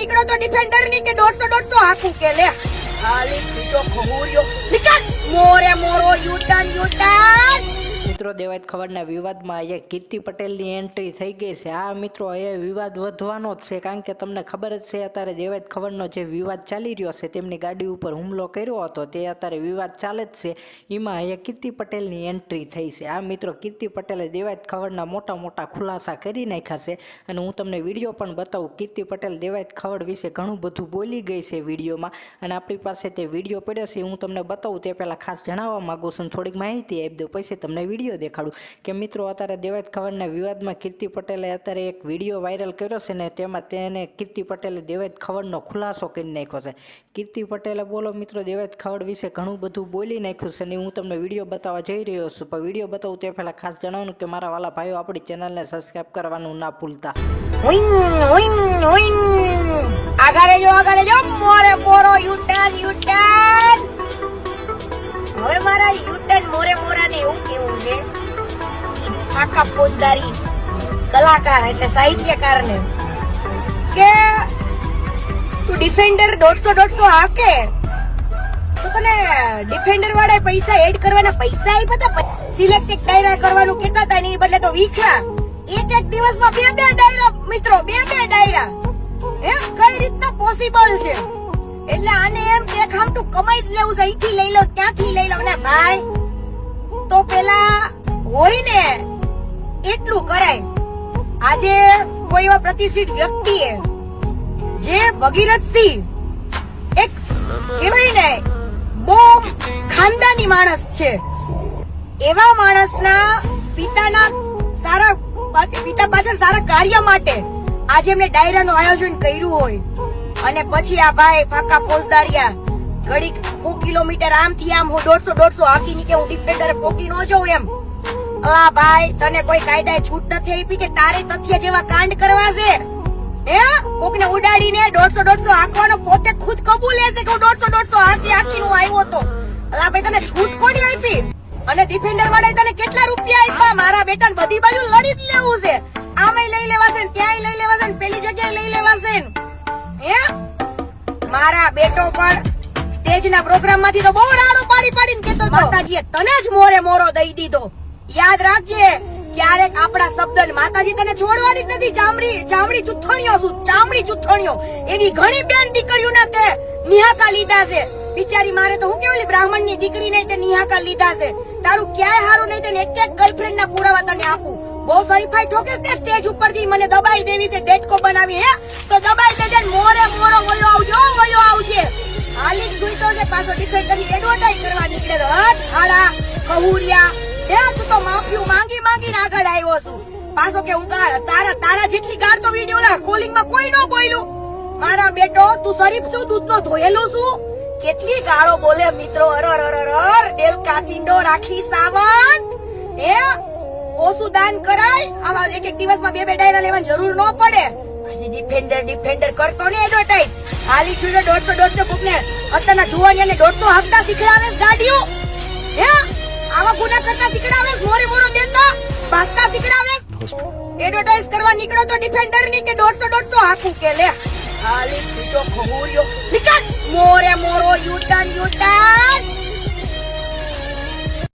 નીકળો તો ડિફેન્ડર ની કે 150 હાકું કે લે હાલી છૂટો ખમુરિયો નીકળ મોરે મોરો યુટર્ન મિત્રો દેવાયત ખબરના વિવાદમાં અહીંયા કીર્તિ પટેલની એન્ટ્રી થઈ ગઈ છે. આ મિત્રો એ વિવાદ વધવાનો જ છે, કારણ કે તમને ખબર જ છે અત્યારે દેવાયત ખબરનો જે વિવાદ ચાલી રહ્યો છે, તેમની ગાડી ઉપર હુમલો કર્યો હતો, તે અત્યારે વિવાદ ચાલે જ છે. એમાં અહીંયા કીર્તિ પટેલની એન્ટ્રી થઈ છે. આ મિત્રો કીર્તિ પટેલે દેવાયત ખબરના મોટા મોટા ખુલાસા કરી નાખ્યા છે, અને હું તમને વિડીયો પણ બતાવું. કીર્તિ પટેલ દેવાયત ખબર વિશે ઘણું બધું બોલી ગઈ છે વિડીયોમાં, અને આપણી પાસે તે વિડીયો પડ્યો છે, હું તમને બતાવું. તે પહેલાં ખાસ જણાવવા માગું છું, થોડીક માહિતી આપી દઉં, પછી તમને વિડીયો દેખાડું કે મિત્રો અત્યારે દેવાયત ખબરના વિવાદમાં કીર્તિ પટેલે અત્યારે એક વિડીયો વાયરલ કર્યો છે, ને તેમાં તેને કીર્તિ પટેલે દેવાયત ખબરનો ખુલાસો કરી નાખ્યો છે. કીર્તિ પટેલે બોલો મિત્રો દેવાયત ખબર વિશે ઘણું બધું બોલી નાખ્યું છે, અને હું તમને વિડીયો બતાવવા જઈ રહ્યો છું. પણ વિડીયો બતાવું તે પહેલાં ખાસ જણાવવાનું કે મારા વાલા ભાઈઓ આપણી ચેનલને સબસ્ક્રાઇબ કરવાનું ના ભૂલતા. આગળ જો મોરે મોરો યુટર્ન હવે મારા યુટર્ન મોરે મોરાને એવું કેવું છે ફાકા ફોજદારી કલાકાર એટલે સાહિત્યકારને કે તું ડિફેન્ડર 150 હાકે તો તને ડિફેન્ડર વાળા પૈસા એડ કરવાના પૈસા આપ્યા હતા. સિલેક્ટ એક ડાયરા કરવાનું કહેતા હતા, એની બદલે તો વીખરા એક દિવસમાં બે ડાયરા મિત્રો, બે ડાયરા કઈ રીતના પોસિબલ છે? એટલે આને એમ કે ખામટું કમાઈ જ લેવું છે, અહીંથી લઈ લો ત્યાંથી લઈ લો. ને ભાઈ તો પેલા હોય ને એટલું કરાય. આજે કોઈ એવા પ્રતિષ્ઠિત વ્યક્તિએ જે ભગીરથસિંહ એક કહેવાય ને બહુ ખાનદાની માણસ છે, એવા માણસના પિતાના સારા પિતા પાછળ સારા કાર્ય માટે આજે એમને ડાયરાનું આયોજન કર્યું હોય, અને પછી આ ભાઈ ફાકા ફોજદારિયા ઘડી 100 કિલોમીટર આમથી આમ હું 150 હાકી ની કે હું ડિફેન્ડર પોકી નો જાઉં એમ. અલા ભાઈ તને કોઈ કાયદાએ છૂટ નથી આપી કે તારે તથ્ય જેવા કાંડ કરવા છે? કોકને ઉડાડીને 150 હાકવાનો પોતે ખુદ કબૂલે છે કે હું 150 હાકી નું આવ્યો તો. અલા ભાઈ તને છૂટ કોની આપી? અને ડિફેન્ડર વાળાએ તને કેટલા રૂપિયા આપ્યા? મારા બેટાને બધી બાજુ લડી જ લેવું છે, આમેય લઈ લેવાશે ને ત્યાંય લઈ લેવાશે ને પેલી જગ્યાએ લઈ લેવાશે. મારા બેટો પણ સ્ટેજના પ્રોગ્રામ માંથી તો બહુ રાડો પાડીને કેતો માતાજીએ તને જ મોરે મોરો દઈ દીધો. યાદ રાખજે, ક્યારેક આપણા શબ્દ માતાજી તને છોડવાની જ નથી. ચામડી ચુથણીઓ શું ચામડી ચુથણીઓ એવી ઘણી બેન દીકરીઓના તે નિહાકા લીધા છે. બિચારી મારે તો હું કેવાલી બ્રાહ્મણ ની દીકરી નહીં તે નિહાકા લીધા છે. તારું ક્યાંય હારું નહીં તેને એક ગર્લફ્રેન્ડ ના પુરાવા તને આપું. બહુ સરીફાઈ ઠોકે તે સ્ટેજ ઉપરથી મને દબાઈ દેવી છે, ડેટકો બનાવી તો દબાઈ દેજે. મોરે મોરો વયો આવજે. હાલી છૂટો છે પાછો ડિફેન્ડર ની એડવર્ટાઈઝ કરવા નીકળે તો હટ હાડા કહુરિયા તું તો માફિયું માંગીને આગળ આવ્યો છું. પાછો કે હું તારા જેટલી ગાળ તો વિડિયો ના કોલિંગ માં કોઈ નો બોલ્યું. મારા બેટો તું શરીફ છું, દૂધ નો ધોયેલું છું. કેટલી ગાળો બોલે મિત્રો, અરર ડેલ કાચિંડો રાખી સાવંત ઓછું દાન કરાય. આવા એક દિવસમાં બે ડાયરા લેવાની જરૂર ન પડે. ડિફેન્ડર કરતો ને એડવર્ટાઈઝ હાલી છુડે 150 કોકને અત્યારના જુવાનિયાને 150 હાંકતા શીખડાવે ગાડીઓ. આવા ગુના કરતા શીખડાવે, મોરે મોરો દેતા બાસ્તા શીખડાવે. એડવર્ટાઈઝ કરવા નીકળો તો ડિફેન્ડર ની કે 150 હાકું કે લે હાલી છૂટો ખમુરિયો નીકળ મોરે મોરો યુટર્ન